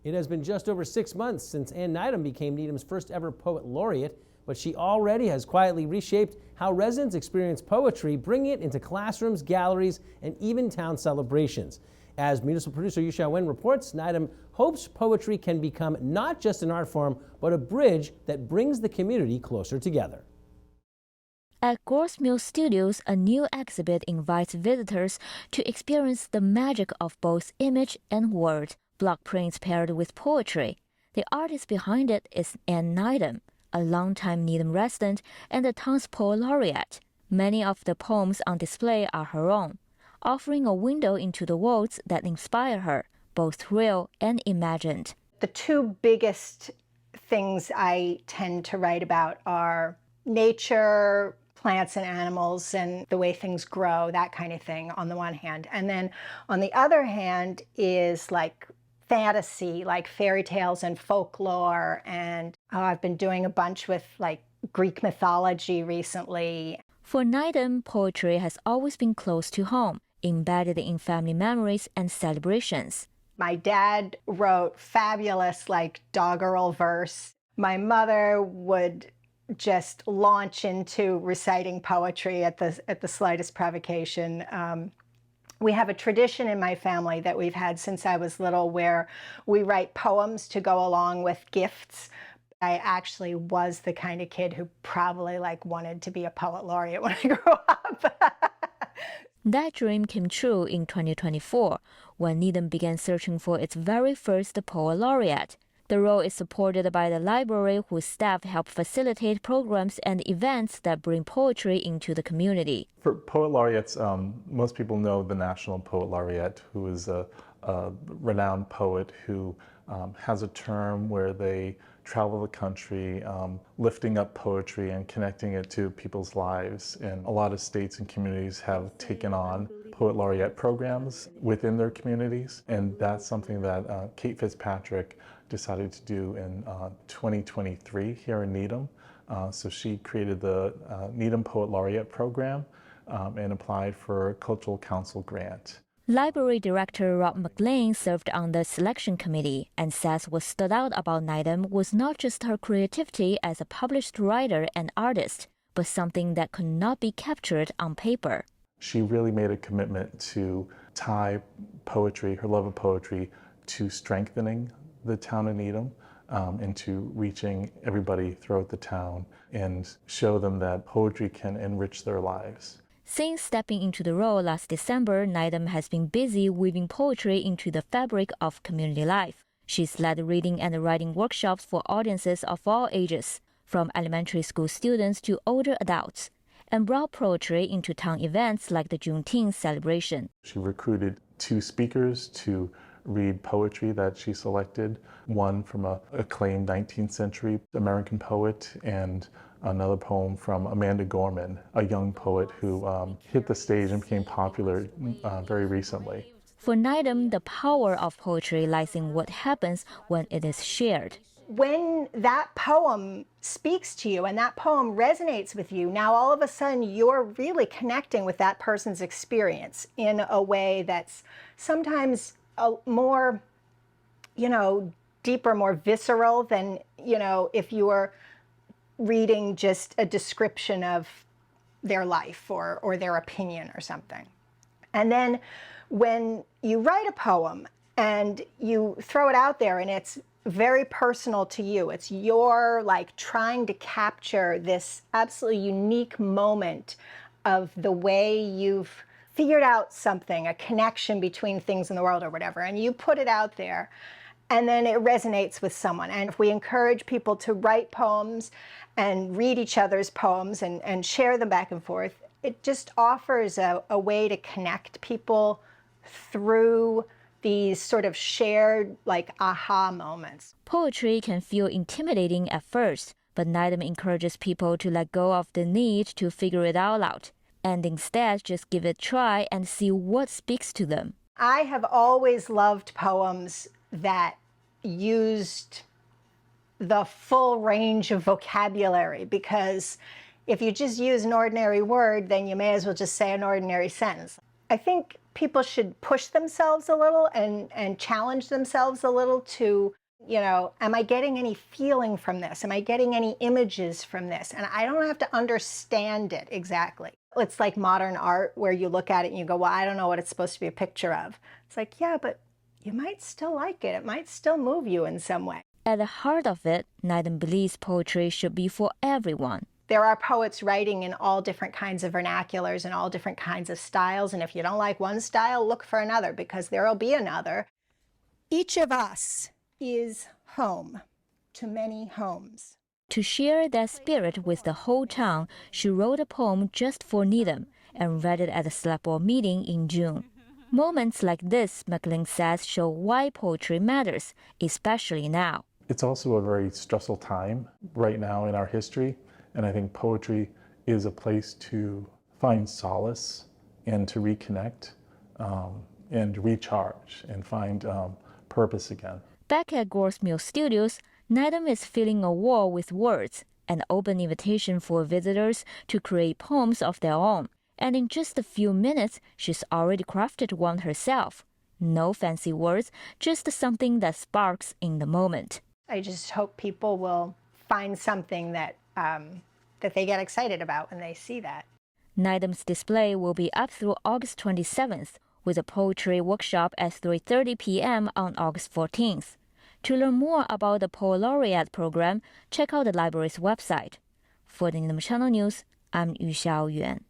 It has been just over 6 months since Anne Nydam became Needham's first ever Poet Laureate, but she already has quietly reshaped how residents experience poetry, bringing it into classrooms, galleries, and even town celebrations. As municipal producer Yusha Wen reports, Nydam hopes poetry can become not just an art form, but a bridge that brings the community closer together. At Gorse Mill Studios, a new exhibit invites visitors to experience the magic of both image and word, block prints paired with poetry. The artist behind it is Anne Nydam, a longtime Needham resident and the town's Poet Laureate. Many of the poems on display are her own, offering a window into the worlds that inspire her, both real and imagined. The two biggest things I tend to write about are nature, plants and animals, and the way things grow, that kind of thing on the one hand. And then on the other hand is like fantasy, like fairy tales and folklore. And I've been doing a bunch with like Greek mythology recently. For Nydam, poetry has always been close to home, embedded in family memories and celebrations. My dad wrote fabulous like doggerel verse. My mother would just launch into reciting poetry at the slightest provocation. We have a tradition in my family that we've had since I was little where we write poems to go along with gifts. I actually was the kind of kid who probably like wanted to be a poet laureate when I grew up. That dream came true in 2024 when Needham began searching for its very first Poet Laureate. The role is supported by the library, whose staff help facilitate programs and events that bring poetry into the community. For Poet Laureates, most people know the National Poet Laureate, who is a renowned poet who has a term where they travel the country, lifting up poetry and connecting it to people's lives. And a lot of states and communities have taken on Poet Laureate programs within their communities. And that's something that Kate Fitzpatrick decided to do in 2023 here in Needham. So she created the Needham Poet Laureate program and applied for a Cultural Council grant. Library Director Rob McLean served on the selection committee and says what stood out about Nydam was not just her creativity as a published writer and artist, but something that could not be captured on paper. She really made a commitment to tie poetry, her love of poetry, to strengthening the town of Needham and to reaching everybody throughout the town and show them that poetry can enrich their lives. Since stepping into the role last December, Nydam has been busy weaving poetry into the fabric of community life. She's led reading and writing workshops for audiences of all ages, from elementary school students to older adults, and brought poetry into town events like the Juneteenth celebration. She recruited 2 speakers to read poetry that she selected, one from an acclaimed 19th century American poet and another poem from Amanda Gorman, a young poet who hit the stage and became popular very recently. For Nydam, the power of poetry lies in what happens when it is shared. When that poem speaks to you and that poem resonates with you, now all of a sudden you're really connecting with that person's experience in a way that's sometimes more, deeper, more visceral than, if you were reading just a description of their life or their opinion or something. And then when you write a poem and you throw it out there and it's very personal to you, it's your trying to capture this absolutely unique moment of the way you've figured out something, a connection between things in the world or whatever, and you put it out there, and then it resonates with someone. And if we encourage people to write poems and read each other's poems and share them back and forth, it just offers a way to connect people through these sort of shared, aha moments. Poetry can feel intimidating at first, but Nydam encourages people to let go of the need to figure it all out, and instead just give it a try and see what speaks to them. I have always loved poems that used the full range of vocabulary, because if you just use an ordinary word, then you may as well just say an ordinary sentence. I think people should push themselves a little and challenge themselves a little to, am I getting any feeling from this? Am I getting any images from this? And I don't have to understand it exactly. It's like modern art where you look at it and you go, well, I don't know what it's supposed to be a picture of. It's like, yeah, but you might still like it. It might still move you in some way. At the heart of it, Nydam believes poetry should be for everyone. There are poets writing in all different kinds of vernaculars and all different kinds of styles. And if you don't like one style, look for another, because there will be another. Each of us is home to many homes. To share that spirit with the whole town, she wrote a poem just for Needham and read it at a select board meeting in June. Moments like this, McLean says, show why poetry matters, especially now. It's also a very stressful time right now in our history, and I think poetry is a place to find solace and to reconnect and recharge and find purpose again. Back at Gorse Mill Studios, Nydam is filling a wall with words, an open invitation for visitors to create poems of their own. And in just a few minutes, she's already crafted one herself. No fancy words, just something that sparks in the moment. I just hope people will find something that they get excited about when they see that. Nydam's display will be up through August 27th, with a poetry workshop at 3:30 p.m. on August 14th. To learn more about the Poet Laureate program, check out the library's website. For the Needham Channel News, I'm Yu Xiaoyuan.